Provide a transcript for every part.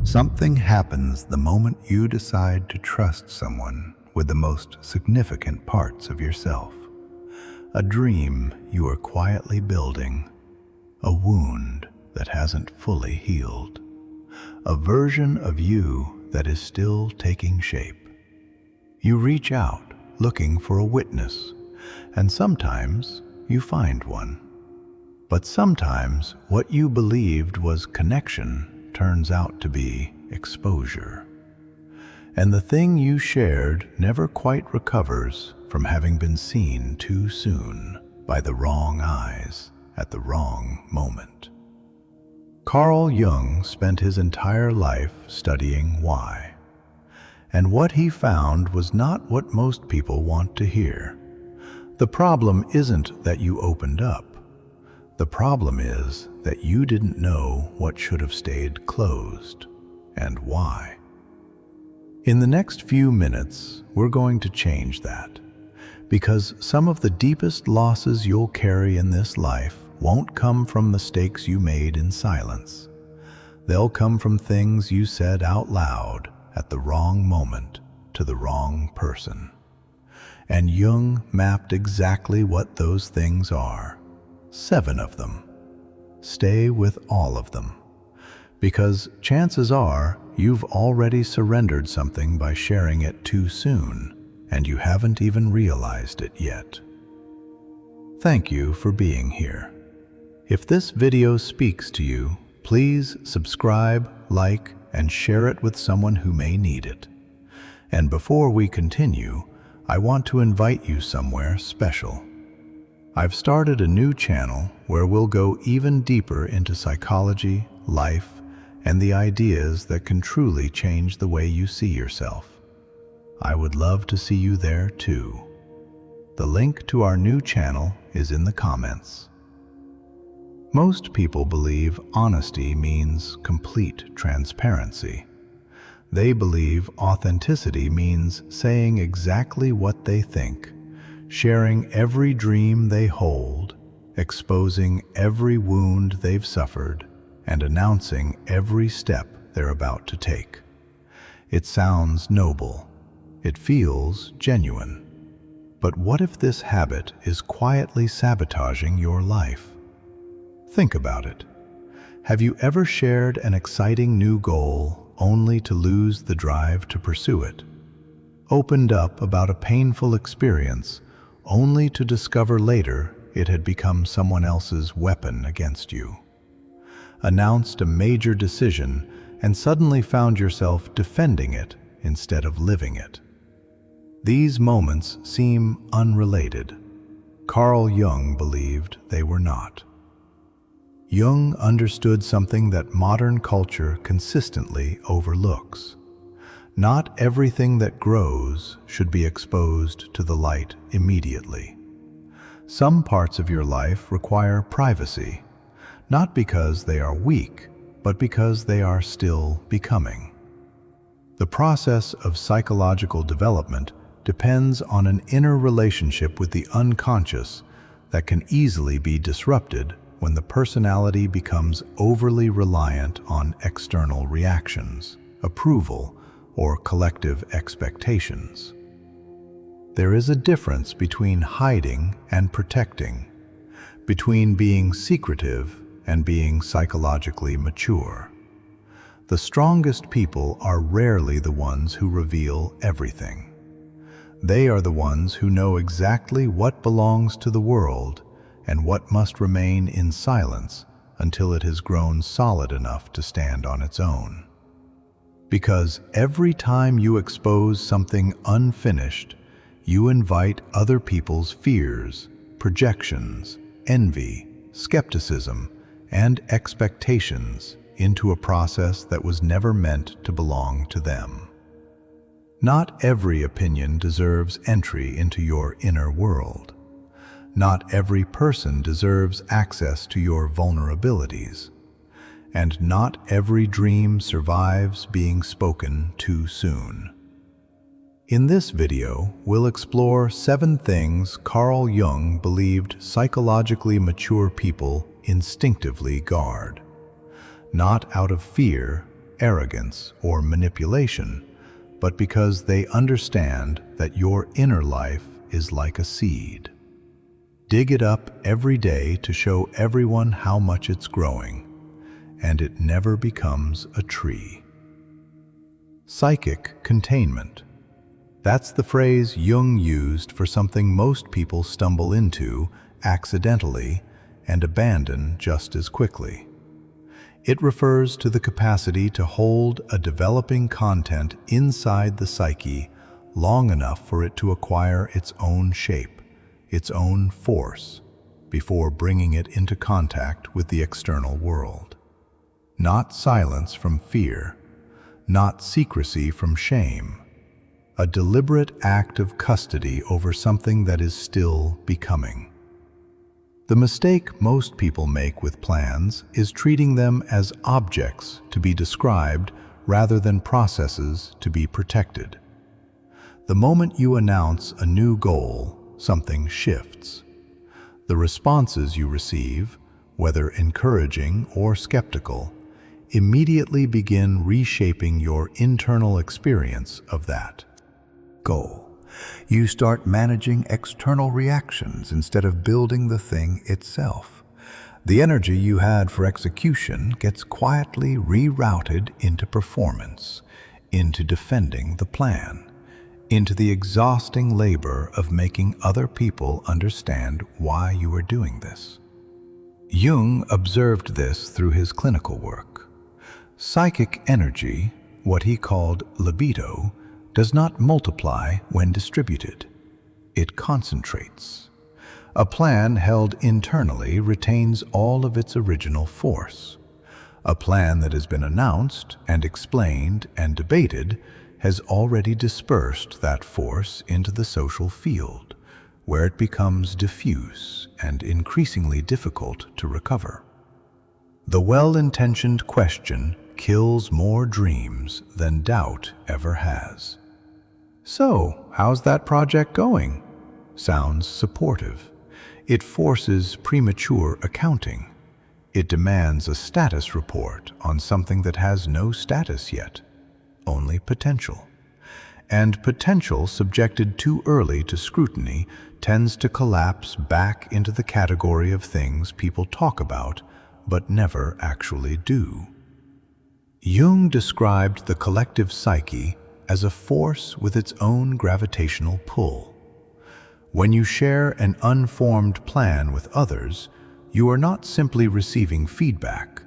Something happens the moment you decide to trust someone with the most significant parts of yourself. A dream you are quietly building, a wound that hasn't fully healed, a version of you that is still taking shape. You reach out looking for a witness, and sometimes you find one. But sometimes what you believed was connection turns out to be exposure. And the thing you shared never quite recovers from having been seen too soon by the wrong eyes at the wrong moment. Carl Jung spent his entire life studying why. And what he found was not what most people want to hear. The problem isn't that you opened up. The problem is that you didn't know what should have stayed closed and why. In the next few minutes, we're going to change that, because some of the deepest losses you'll carry in this life won't come from mistakes you made in silence. They'll come from things you said out loud at the wrong moment to the wrong person. And Jung mapped exactly what those things are. 7 of them. Stay with all of them, because chances are you've already surrendered something by sharing it too soon, and you haven't even realized it yet. Thank you for being here. If this video speaks to you, please subscribe, like, and share it with someone who may need it. And before we continue, I want to invite you somewhere special. I've started a new channel where we'll go even deeper into psychology, life, and the ideas that can truly change the way you see yourself. I would love to see you there too. The link to our new channel is in the comments. Most people believe honesty means complete transparency. They believe authenticity means saying exactly what they think, sharing every dream they hold, exposing every wound they've suffered, and announcing every step they're about to take. It sounds noble. It feels genuine. But what if this habit is quietly sabotaging your life? Think about it. Have you ever shared an exciting new goal only to lose the drive to pursue it? Opened up about a painful experience only to discover later it had become someone else's weapon against you? Announced a major decision and suddenly found yourself defending it instead of living it. These moments seem unrelated. Carl Jung believed they were not. Jung understood something that modern culture consistently overlooks. Not everything that grows should be exposed to the light immediately. Some parts of your life require privacy, not because they are weak, but because they are still becoming. The process of psychological development depends on an inner relationship with the unconscious that can easily be disrupted when the personality becomes overly reliant on external reactions, approval, or collective expectations. There is a difference between hiding and protecting, between being secretive and being psychologically mature. The strongest people are rarely the ones who reveal everything. They are the ones who know exactly what belongs to the world and what must remain in silence until it has grown solid enough to stand on its own. Because every time you expose something unfinished, you invite other people's fears, projections, envy, skepticism, and expectations into a process that was never meant to belong to them. Not every opinion deserves entry into your inner world. Not every person deserves access to your vulnerabilities. And not every dream survives being spoken too soon. In this video, we'll explore 7 things Carl Jung believed psychologically mature people instinctively guard. Not out of fear, arrogance or manipulation, but because they understand that your inner life is like a seed. Dig it up every day to show everyone how much it's growing, and it never becomes a tree. Psychic containment. That's the phrase Jung used for something most people stumble into accidentally and abandon just as quickly. It refers to the capacity to hold a developing content inside the psyche long enough for it to acquire its own shape, its own force, before bringing it into contact with the external world. Not silence from fear, not secrecy from shame, a deliberate act of custody over something that is still becoming. The mistake most people make with plans is treating them as objects to be described rather than processes to be protected. The moment you announce a new goal, something shifts. The responses you receive, whether encouraging or skeptical, immediately begin reshaping your internal experience of that goal. You start managing external reactions instead of building the thing itself. The energy you had for execution gets quietly rerouted into performance, into defending the plan, into the exhausting labor of making other people understand why you are doing this. Jung observed this through his clinical work. Psychic energy, what he called libido, does not multiply when distributed. It concentrates. A plan held internally retains all of its original force. A plan that has been announced and explained and debated has already dispersed that force into the social field, where it becomes diffuse and increasingly difficult to recover. The well-intentioned question kills more dreams than doubt ever has. "So, how's that project going?" sounds supportive. It forces premature accounting. It demands a status report on something that has no status yet, only potential. And potential subjected too early to scrutiny tends to collapse back into the category of things people talk about but never actually do. Jung described the collective psyche as a force with its own gravitational pull. When you share an unformed plan with others, you are not simply receiving feedback.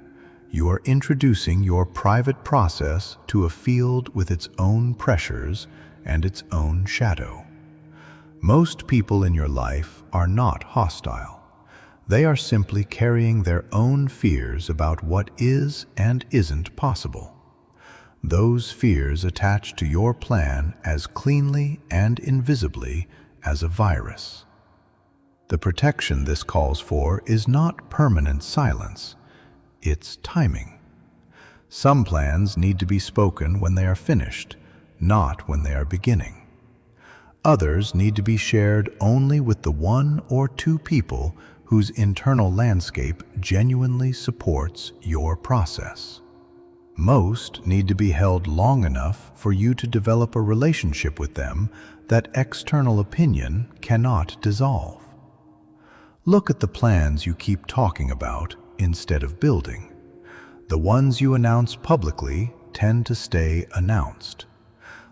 You are introducing your private process to a field with its own pressures and its own shadow. Most people in your life are not hostile. They are simply carrying their own fears about what is and isn't possible. Those fears attach to your plan as cleanly and invisibly as a virus. The protection this calls for is not permanent silence, it's timing. Some plans need to be spoken when they are finished, not when they are beginning. Others need to be shared only with the one or two people whose internal landscape genuinely supports your process. Most need to be held long enough for you to develop a relationship with them that external opinion cannot dissolve. Look at the plans you keep talking about instead of building. The ones you announce publicly tend to stay announced.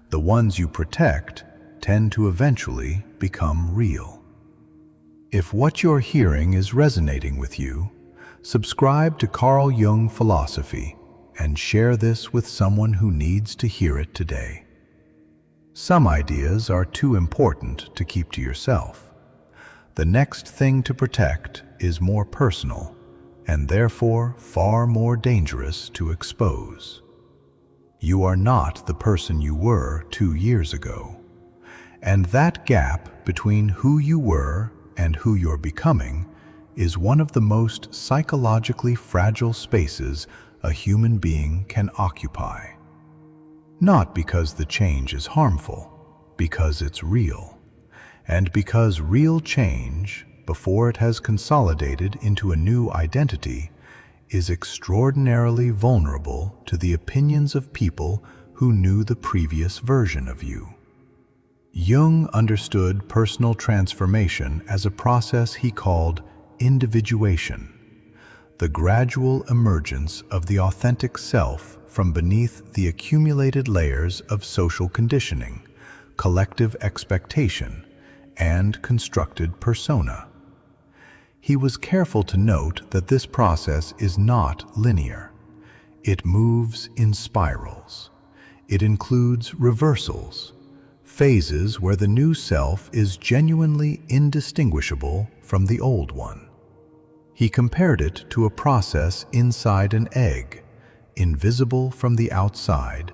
The ones you protect tend to eventually become real. If what you're hearing is resonating with you, subscribe to Carl Jung Philosophy and share this with someone who needs to hear it today. Some ideas are too important to keep to yourself. The next thing to protect is more personal and therefore far more dangerous to expose. You are not the person you were 2 years ago. And that gap between who you were and who you're becoming is one of the most psychologically fragile spaces a human being can occupy. Not because the change is harmful, because it's real. And because real change, before it has consolidated into a new identity, is extraordinarily vulnerable to the opinions of people who knew the previous version of you. Jung understood personal transformation as a process he called individuation, the gradual emergence of the authentic self from beneath the accumulated layers of social conditioning, collective expectation, and constructed persona. He was careful to note that this process is not linear. It moves in spirals. It includes reversals, phases where the new self is genuinely indistinguishable from the old one. He compared it to a process inside an egg, invisible from the outside,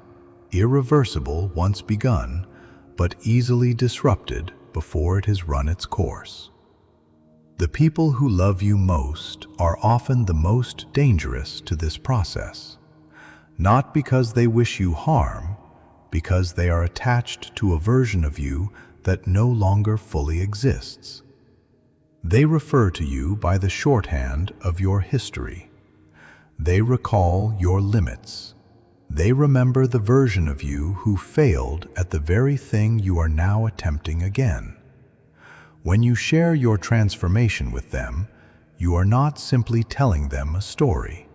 irreversible once begun, but easily disrupted before it has run its course. The people who love you most are often the most dangerous to this process, not because they wish you harm, because they are attached to a version of you that no longer fully exists. They refer to you by the shorthand of your history. They recall your limits. They remember the version of you who failed at the very thing you are now attempting again. When you share your transformation with them, you are not simply telling them a story.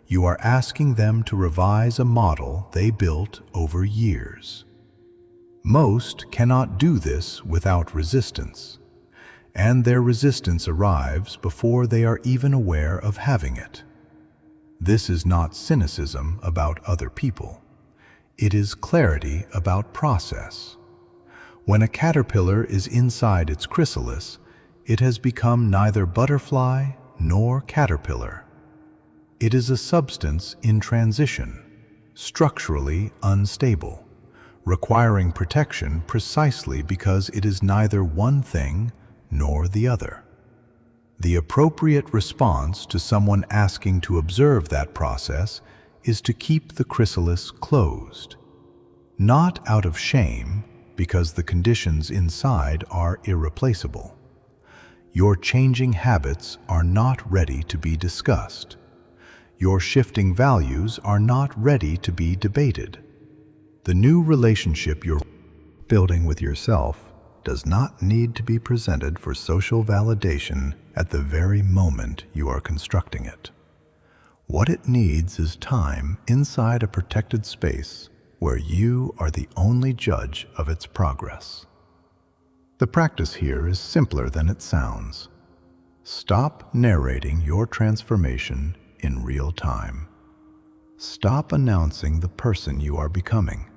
You are asking them to revise a model they built over years. Most cannot do this without resistance, and their resistance arrives before they are even aware of having it. This is not cynicism about other people. It is clarity about process. When a caterpillar is inside its chrysalis, it has become neither butterfly nor caterpillar. It is a substance in transition, structurally unstable, requiring protection precisely because it is neither one thing nor the other. The appropriate response to someone asking to observe that process is to keep the chrysalis closed, not out of shame, because the conditions inside are irreplaceable. Your changing habits are not ready to be discussed. Your shifting values are not ready to be debated. The new relationship you're building with yourself does not need to be presented for social validation at the very moment you are constructing it. What it needs is time inside a protected space where you are the only judge of its progress. The practice here is simpler than it sounds. Stop narrating your transformation in real time. Stop announcing the person you are becoming.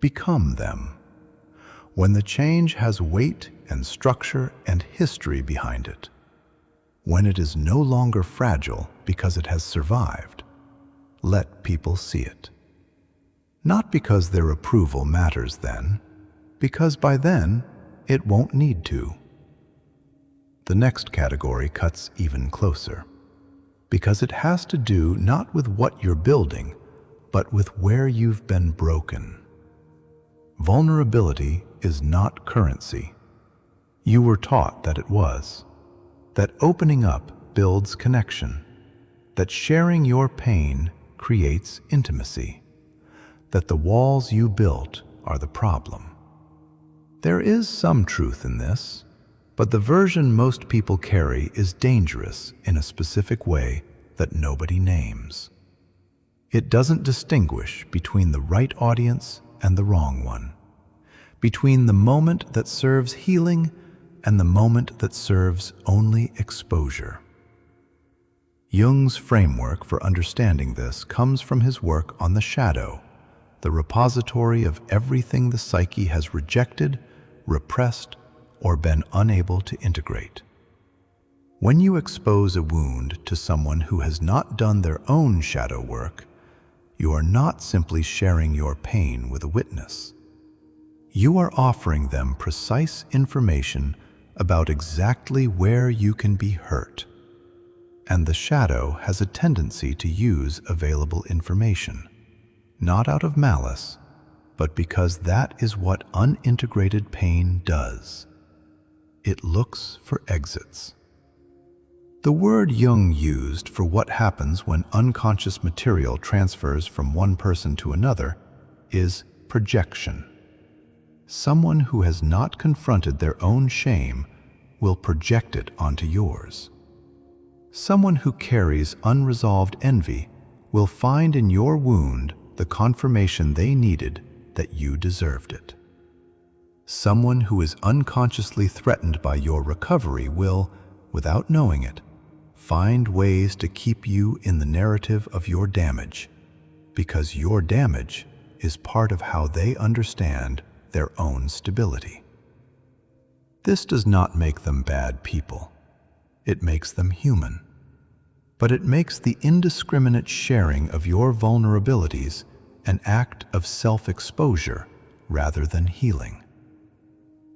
Become them. When the change has weight and structure and history behind it. When it is no longer fragile because it has survived, let people see it. Not because their approval matters then, because by then it won't need to. The next category cuts even closer, because it has to do not with what you're building, but with where you've been broken. Vulnerability is not currency. You were taught that it was. That opening up builds connection. That sharing your pain creates intimacy. That the walls you built are the problem. There is some truth in this, but the version most people carry is dangerous in a specific way that nobody names. It doesn't distinguish between the right audience and the wrong one, between the moment that serves healing and the moment that serves only exposure. Jung's framework for understanding this comes from his work on the shadow, the repository of everything the psyche has rejected, repressed, or been unable to integrate. When you expose a wound to someone who has not done their own shadow work, you are not simply sharing your pain with a witness. You are offering them precise information about exactly where you can be hurt. And the shadow has a tendency to use available information, not out of malice, but because that is what unintegrated pain does. It looks for exits. The word Jung used for what happens when unconscious material transfers from one person to another is projection. Someone who has not confronted their own shame will project it onto yours. Someone who carries unresolved envy will find in your wound the confirmation they needed that you deserved it. Someone who is unconsciously threatened by your recovery will, without knowing it, find ways to keep you in the narrative of your damage, because your damage is part of how they understand their own stability. This does not make them bad people. It makes them human. But it makes the indiscriminate sharing of your vulnerabilities an act of self-exposure rather than healing.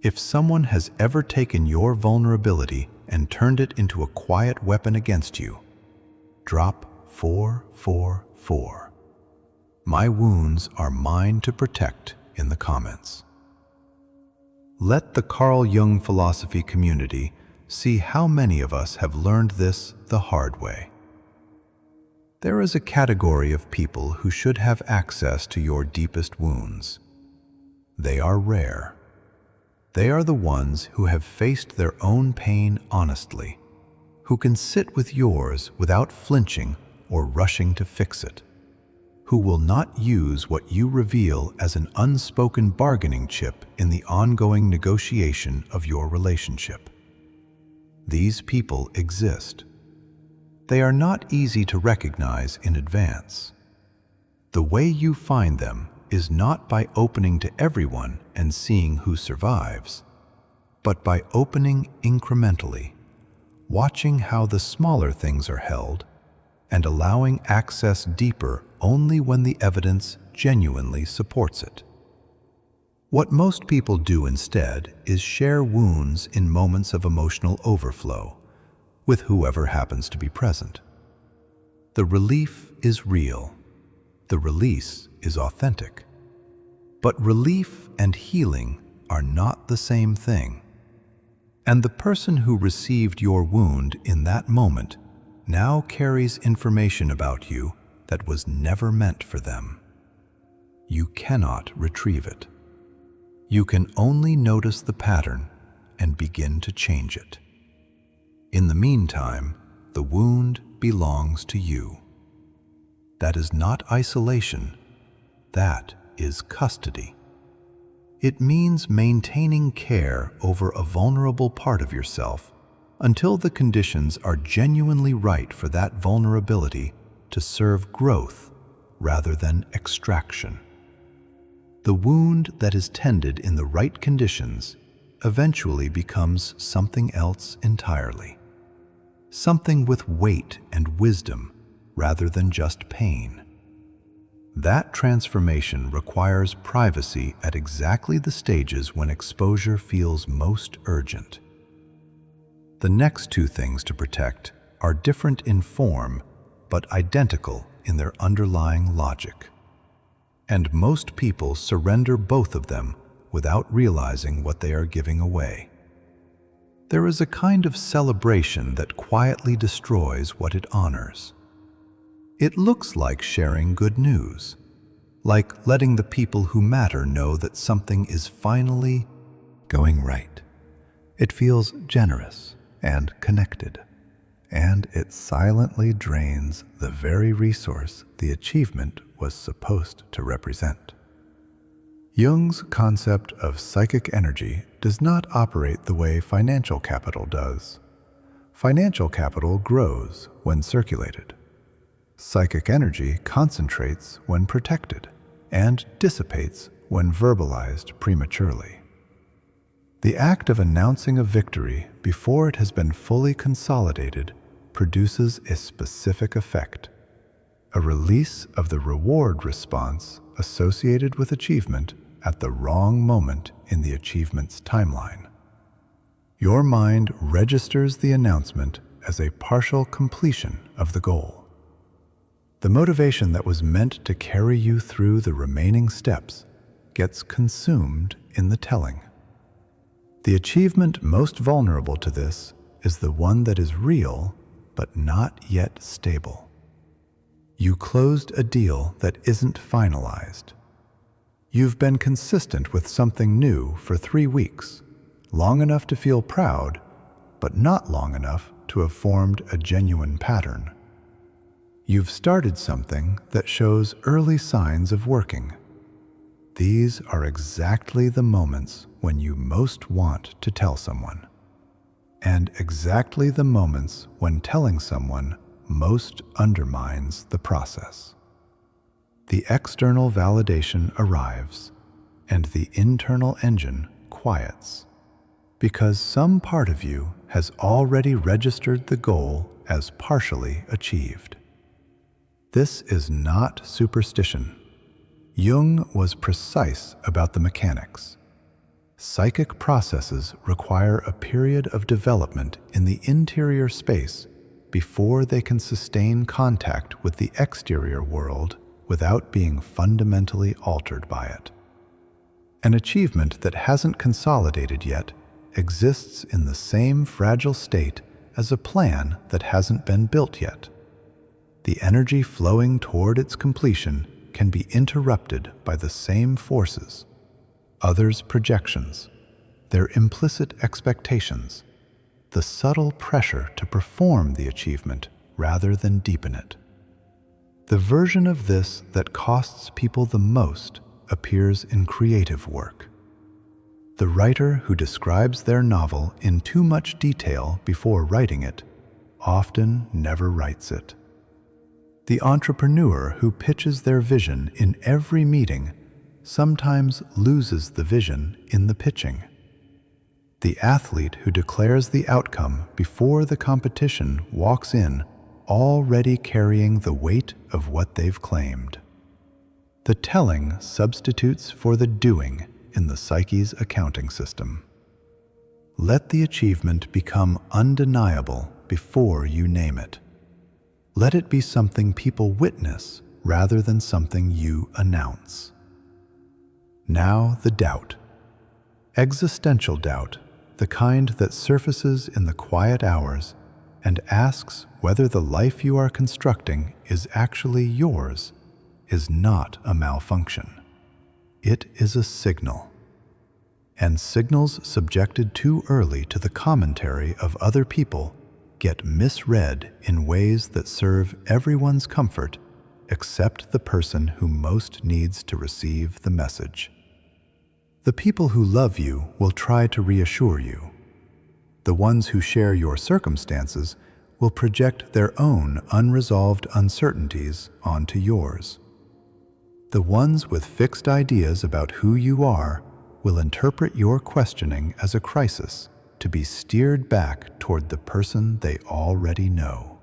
If someone has ever taken your vulnerability and turned it into a quiet weapon against you, drop 444. My wounds are mine to protect in the comments. Let the Carl Jung Philosophy community see how many of us have learned this the hard way. There is a category of people who should have access to your deepest wounds. They are rare. They are the ones who have faced their own pain honestly, who can sit with yours without flinching or rushing to fix it, who will not use what you reveal as an unspoken bargaining chip in the ongoing negotiation of your relationship. These people exist. They are not easy to recognize in advance. The way you find them is not by opening to everyone and seeing who survives, but by opening incrementally, watching how the smaller things are held, and allowing access deeper only when the evidence genuinely supports it. What most people do instead is share wounds in moments of emotional overflow with whoever happens to be present. The relief is real. The release is authentic. But relief and healing are not the same thing. And the person who received your wound in that moment now carries information about you that was never meant for them. You cannot retrieve it. You can only notice the pattern and begin to change it. In the meantime, the wound belongs to you. That is not isolation. That is custody. It means maintaining care over a vulnerable part of yourself until the conditions are genuinely right for that vulnerability to serve growth rather than extraction. The wound that is tended in the right conditions eventually becomes something else entirely. Something with weight and wisdom rather than just pain. That transformation requires privacy at exactly the stages when exposure feels most urgent. The next two things to protect are different in form, but identical in their underlying logic. And most people surrender both of them without realizing what they are giving away. There is a kind of celebration that quietly destroys what it honors. It looks like sharing good news, like letting the people who matter know that something is finally going right. It feels generous and connected, and it silently drains the very resource the achievement was supposed to represent. Jung's concept of psychic energy does not operate the way financial capital does. Financial capital grows when circulated. Psychic energy concentrates when protected and dissipates when verbalized prematurely. The act of announcing a victory before it has been fully consolidated produces a specific effect, a release of the reward response associated with achievement at the wrong moment in the achievement's timeline. Your mind registers the announcement as a partial completion of the goal. The motivation that was meant to carry you through the remaining steps gets consumed in the telling. The achievement most vulnerable to this is the one that is real but not yet stable. You closed a deal that isn't finalized. You've been consistent with something new for 3 weeks, long enough to feel proud, but not long enough to have formed a genuine pattern. You've started something that shows early signs of working. These are exactly the moments when you most want to tell someone, and exactly the moments when telling someone most undermines the process. The external validation arrives, and the internal engine quiets, because some part of you has already registered the goal as partially achieved. This is not superstition. Jung was precise about the mechanics. Psychic processes require a period of development in the interior space before they can sustain contact with the exterior world without being fundamentally altered by it. An achievement that hasn't consolidated yet exists in the same fragile state as a plan that hasn't been built yet. The energy flowing toward its completion can be interrupted by the same forces, others' projections, their implicit expectations, the subtle pressure to perform the achievement rather than deepen it. The version of this that costs people the most appears in creative work. The writer who describes their novel in too much detail before writing it often never writes it. The entrepreneur who pitches their vision in every meeting sometimes loses the vision in the pitching. The athlete who declares the outcome before the competition walks in already carrying the weight of what they've claimed. The telling substitutes for the doing in the psyche's accounting system. Let the achievement become undeniable before you name it. Let it be something people witness rather than something you announce. Now the doubt. Existential doubt, the kind that surfaces in the quiet hours and asks whether the life you are constructing is actually yours, is not a malfunction. It is a signal. And signals subjected too early to the commentary of other people get misread in ways that serve everyone's comfort except the person who most needs to receive the message. The people who love you will try to reassure you. The ones who share your circumstances will project their own unresolved uncertainties onto yours. The ones with fixed ideas about who you are will interpret your questioning as a crisis to be steered back toward the person they already know.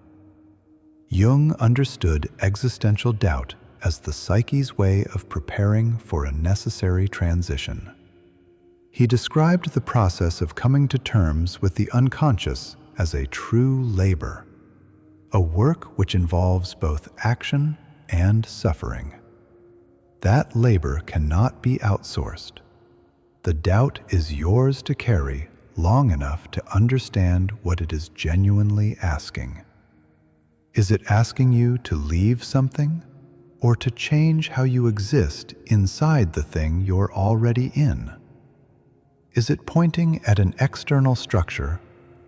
Jung understood existential doubt as the psyche's way of preparing for a necessary transition. He described the process of coming to terms with the unconscious as a true labor, a work which involves both action and suffering. That labor cannot be outsourced. The doubt is yours to carry long enough to understand what it is genuinely asking. Is it asking you to leave something, or to change how you exist inside the thing you're already in? Is it pointing at an external structure,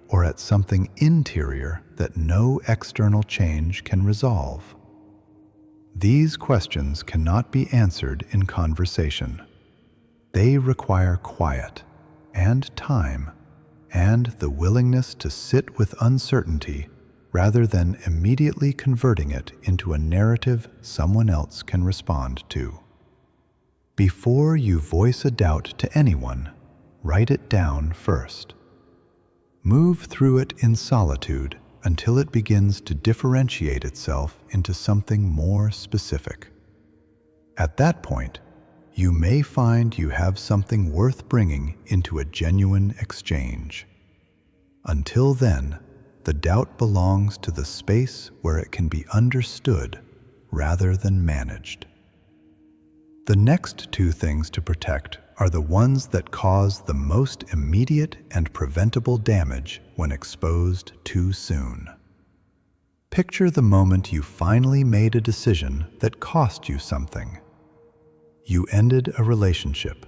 or at something interior that no external change can resolve? These questions cannot be answered in conversation. They require quiet and time and the willingness to sit with uncertainty rather than immediately converting it into a narrative someone else can respond to. Before you voice a doubt to anyone, write it down first. Move through it in solitude until it begins to differentiate itself into something more specific. At that point, you may find you have something worth bringing into a genuine exchange. Until then, the doubt belongs to the space where it can be understood rather than managed. The next two things to protect are the ones that cause the most immediate and preventable damage when exposed too soon. Picture the moment you finally made a decision that cost you something. You ended a relationship.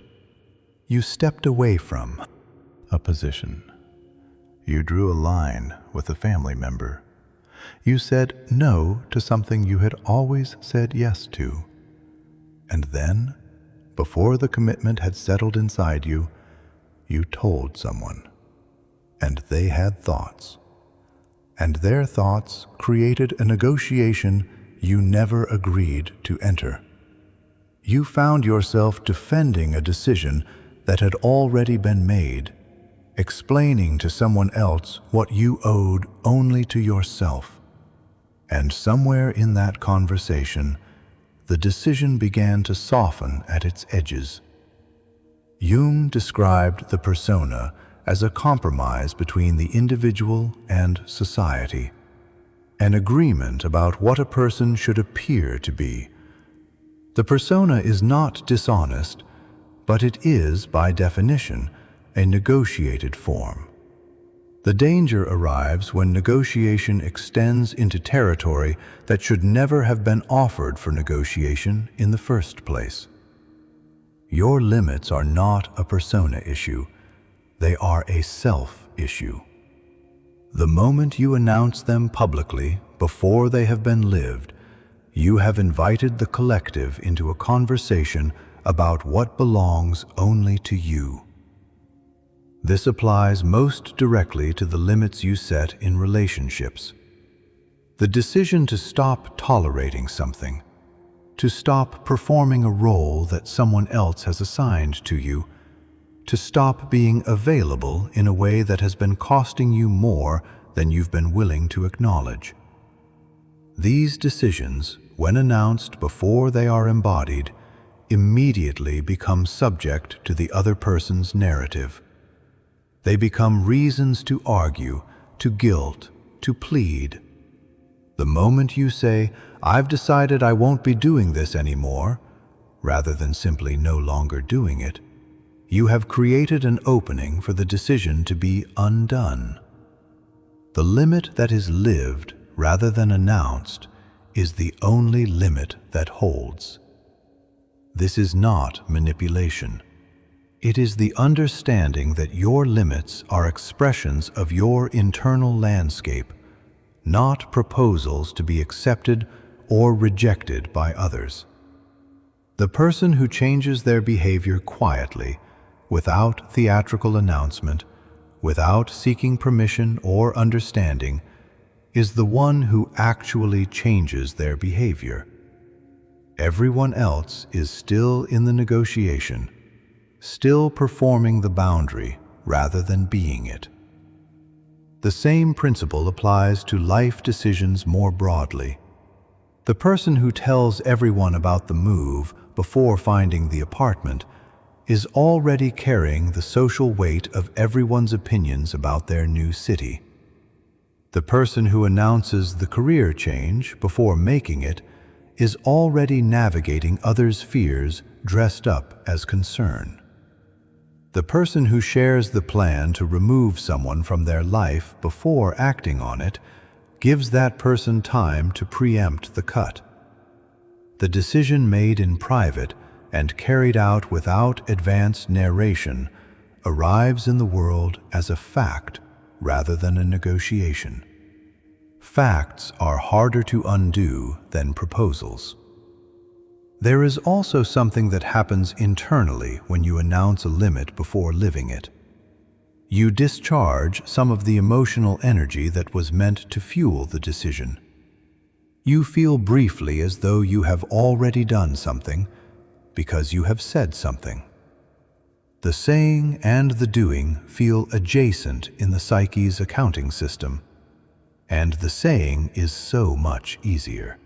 You stepped away from a position. You drew a line with a family member. You said no to something you had always said yes to. And then, before the commitment had settled inside you, you told someone. And they had thoughts. And their thoughts created a negotiation you never agreed to enter. You found yourself defending a decision that had already been made, explaining to someone else what you owed only to yourself. And somewhere in that conversation, the decision began to soften at its edges. Jung described the persona as a compromise between the individual and society, an agreement about what a person should appear to be. The persona is not dishonest, but it is, by definition, a negotiated form. The danger arrives when negotiation extends into territory that should never have been offered for negotiation in the first place. Your limits are not a persona issue. They are a self-issue. The moment you announce them publicly, before they have been lived, you have invited the collective into a conversation about what belongs only to you. This applies most directly to the limits you set in relationships. The decision to stop tolerating something, to stop performing a role that someone else has assigned to you, to stop being available in a way that has been costing you more than you've been willing to acknowledge. These decisions, when announced before they are embodied, immediately become subject to the other person's narrative. They become reasons to argue, to guilt, to plead. The moment you say, "I've decided I won't be doing this anymore," rather than simply no longer doing it, you have created an opening for the decision to be undone. The limit that is lived rather than announced is the only limit that holds. This is not manipulation. It is the understanding that your limits are expressions of your internal landscape, not proposals to be accepted or rejected by others. The person who changes their behavior quietly, without theatrical announcement, without seeking permission or understanding, is the one who actually changes their behavior. Everyone else is still in the negotiation, still performing the boundary rather than being it. The same principle applies to life decisions more broadly. The person who tells everyone about the move before finding the apartment is already carrying the social weight of everyone's opinions about their new city. The person who announces the career change before making it is already navigating others' fears dressed up as concern. The person who shares the plan to remove someone from their life before acting on it gives that person time to preempt the cut. The decision made in private and carried out without advanced narration arrives in the world as a fact rather than a negotiation. Facts are harder to undo than proposals. There is also something that happens internally when you announce a limit before living it. You discharge some of the emotional energy that was meant to fuel the decision. You feel briefly as though you have already done something because you have said something. The saying and the doing feel adjacent in the psyche's accounting system, and the saying is so much easier.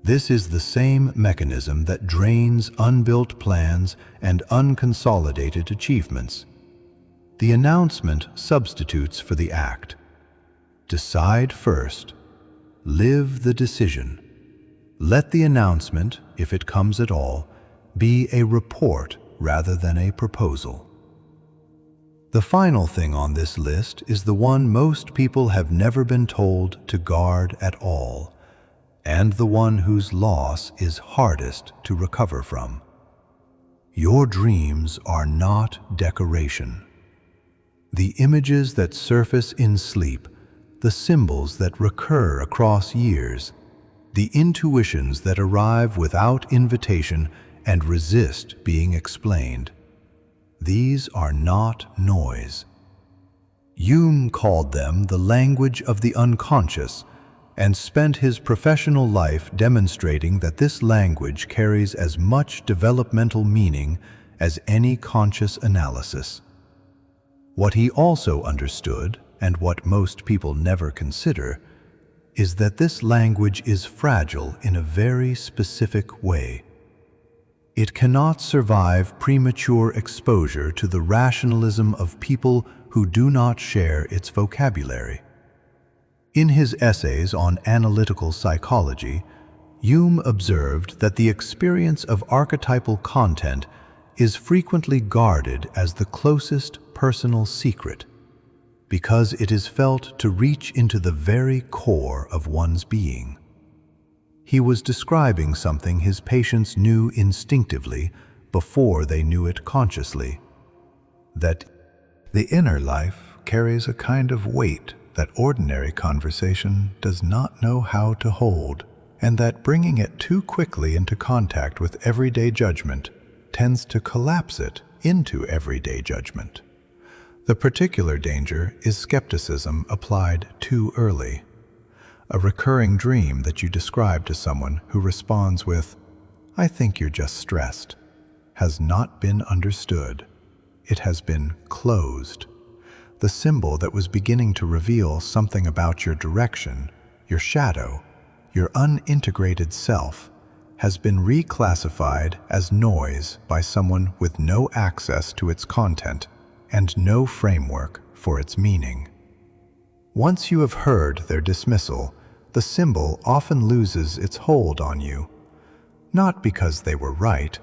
This is the same mechanism that drains unbuilt plans and unconsolidated achievements. The announcement substitutes for the act. Decide first. Live the decision. Let the announcement, if it comes at all, be a report rather than a proposal. The final thing on this list is the one most people have never been told to guard at all, and the one whose loss is hardest to recover from. Your dreams are not decoration. The images that surface in sleep, the symbols that recur across years, the intuitions that arrive without invitation and resist being explained, these are not noise. Jung called them the language of the unconscious and spent his professional life demonstrating that this language carries as much developmental meaning as any conscious analysis. What he also understood, and what most people never consider, is that this language is fragile in a very specific way. It cannot survive premature exposure to the rationalism of people who do not share its vocabulary. In his essays on analytical psychology, Jung observed that the experience of archetypal content is frequently guarded as the closest personal secret, because it is felt to reach into the very core of one's being. He was describing something his patients knew instinctively before they knew it consciously, that the inner life carries a kind of weight that ordinary conversation does not know how to hold, and that bringing it too quickly into contact with everyday judgment tends to collapse it into everyday judgment. The particular danger is skepticism applied too early. A recurring dream that you describe to someone who responds with, "I think you're just stressed," has not been understood. It has been closed. The symbol that was beginning to reveal something about your direction, your shadow, your unintegrated self, has been reclassified as noise by someone with no access to its content and no framework for its meaning. Once you have heard their dismissal, the symbol often loses its hold on you, not because they were right,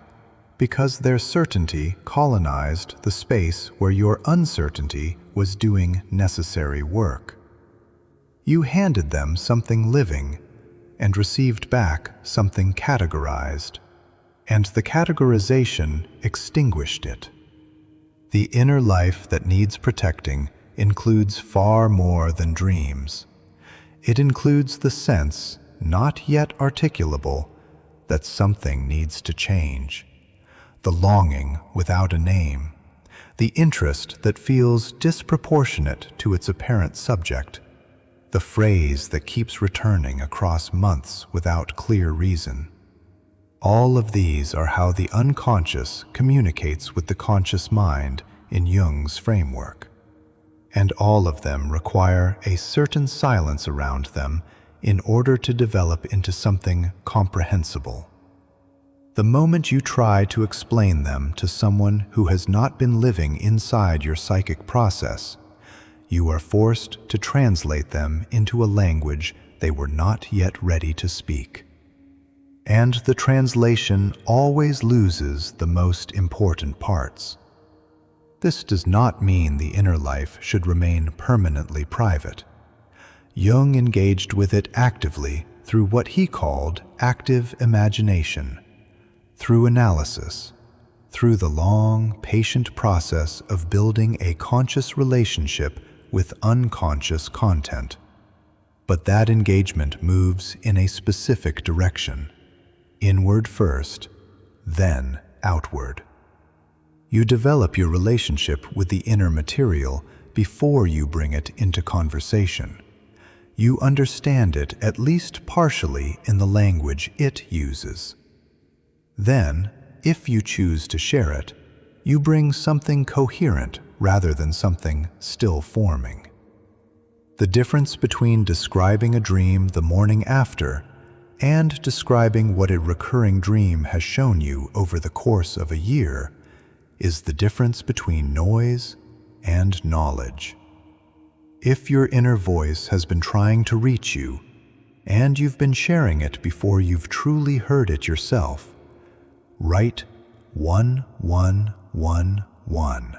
because their certainty colonized the space where your uncertainty was doing necessary work. You handed them something living and received back something categorized, and the categorization extinguished it. The inner life that needs protecting includes far more than dreams. It includes the sense, not yet articulable, that something needs to change, the longing without a name, the interest that feels disproportionate to its apparent subject, the phrase that keeps returning across months without clear reason. All of these are how the unconscious communicates with the conscious mind in Jung's framework, and all of them require a certain silence around them in order to develop into something comprehensible. The moment you try to explain them to someone who has not been living inside your psychic process, you are forced to translate them into a language they were not yet ready to speak. And the translation always loses the most important parts. This does not mean the inner life should remain permanently private. Jung engaged with it actively through what he called active imagination, through analysis, through the long, patient process of building a conscious relationship with unconscious content. But that engagement moves in a specific direction, inward first, then outward. You develop your relationship with the inner material before you bring it into conversation. You understand it at least partially in the language it uses. Then, if you choose to share it, you bring something coherent rather than something still forming. The difference between describing a dream the morning after and describing what a recurring dream has shown you over the course of a year is the difference between noise and knowledge. If your inner voice has been trying to reach you, and you've been sharing it before you've truly heard it yourself, write 1111.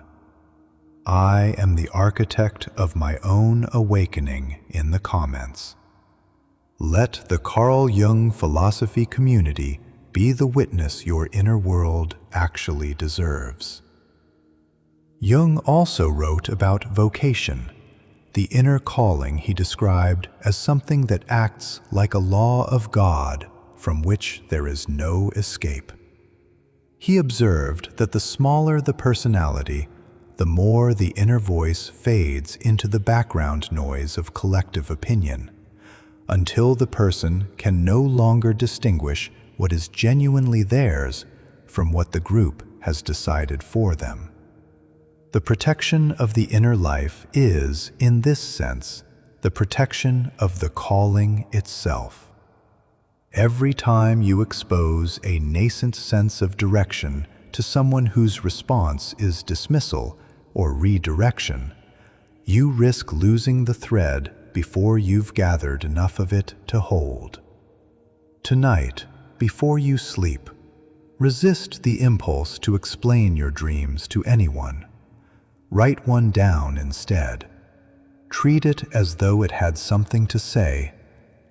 I am the architect of my own awakening in the comments. Let the Carl Jung Philosophy community be the witness your inner world actually deserves. Jung also wrote about vocation, the inner calling he described as something that acts like a law of God from which there is no escape. He observed that the smaller the personality, the more the inner voice fades into the background noise of collective opinion, until the person can no longer distinguish what is genuinely theirs from what the group has decided for them. The protection of the inner life is, in this sense, the protection of the calling itself. Every time you expose a nascent sense of direction to someone whose response is dismissal or redirection, you risk losing the thread before you've gathered enough of it to hold. Tonight, before you sleep, resist the impulse to explain your dreams to anyone. Write one down instead. Treat it as though it had something to say,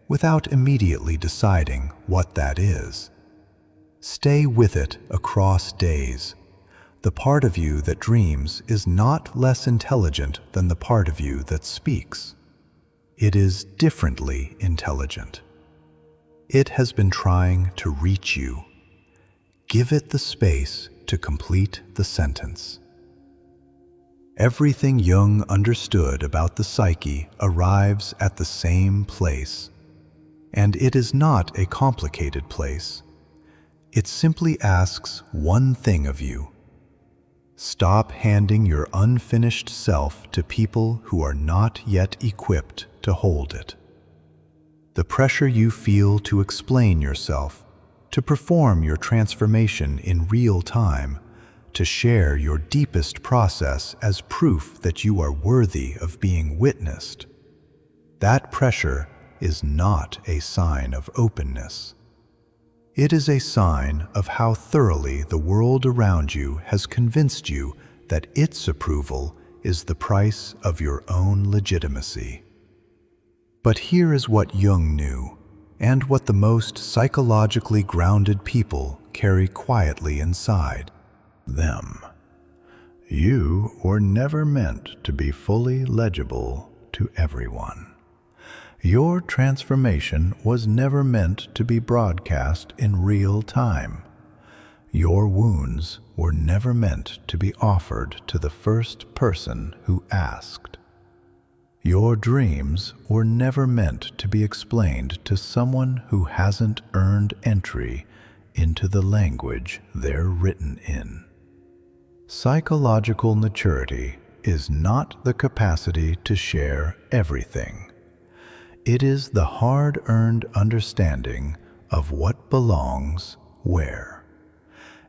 without immediately deciding what that is. Stay with it across days. The part of you that dreams is not less intelligent than the part of you that speaks. It is differently intelligent. It has been trying to reach you. Give it the space to complete the sentence. Everything Jung understood about the psyche arrives at the same place, and it is not a complicated place. It simply asks one thing of you. Stop handing your unfinished self to people who are not yet equipped to hold it. The pressure you feel to explain yourself, to perform your transformation in real time, to share your deepest process as proof that you are worthy of being witnessed. That pressure is not a sign of openness. It is a sign of how thoroughly the world around you has convinced you that its approval is the price of your own legitimacy. But here is what Jung knew, and what the most psychologically grounded people carry quietly inside them. You were never meant to be fully legible to everyone. Your transformation was never meant to be broadcast in real time. Your wounds were never meant to be offered to the first person who asked. Your dreams were never meant to be explained to someone who hasn't earned entry into the language they're written in. Psychological maturity is not the capacity to share everything. It is the hard-earned understanding of what belongs where.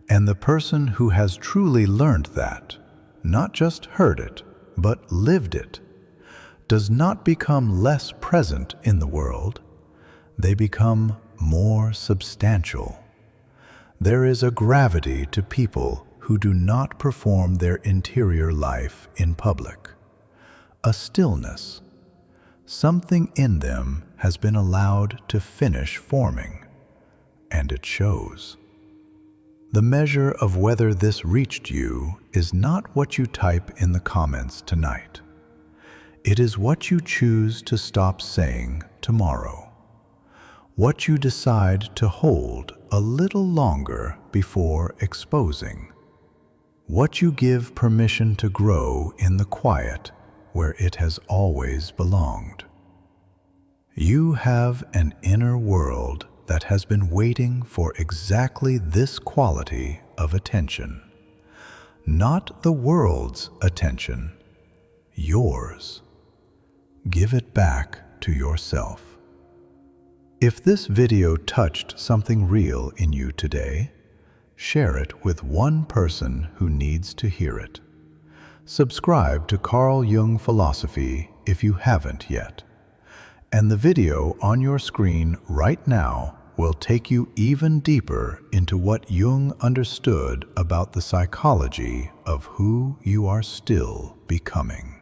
And the person who has truly learned that, not just heard it, but lived it, does not become less present in the world. They become more substantial. There is a gravity to people who do not perform their interior life in public. A stillness. Something in them has been allowed to finish forming, and it shows. The measure of whether this reached you is not what you type in the comments tonight. It is what you choose to stop saying tomorrow. What you decide to hold a little longer before exposing. What you give permission to grow in the quiet where it has always belonged. You have an inner world that has been waiting for exactly this quality of attention. Not the world's attention, yours. Give it back to yourself. If this video touched something real in you today, share it with one person who needs to hear it. Subscribe to Carl Jung Philosophy if you haven't yet. And the video on your screen right now will take you even deeper into what Jung understood about the psychology of who you are still becoming.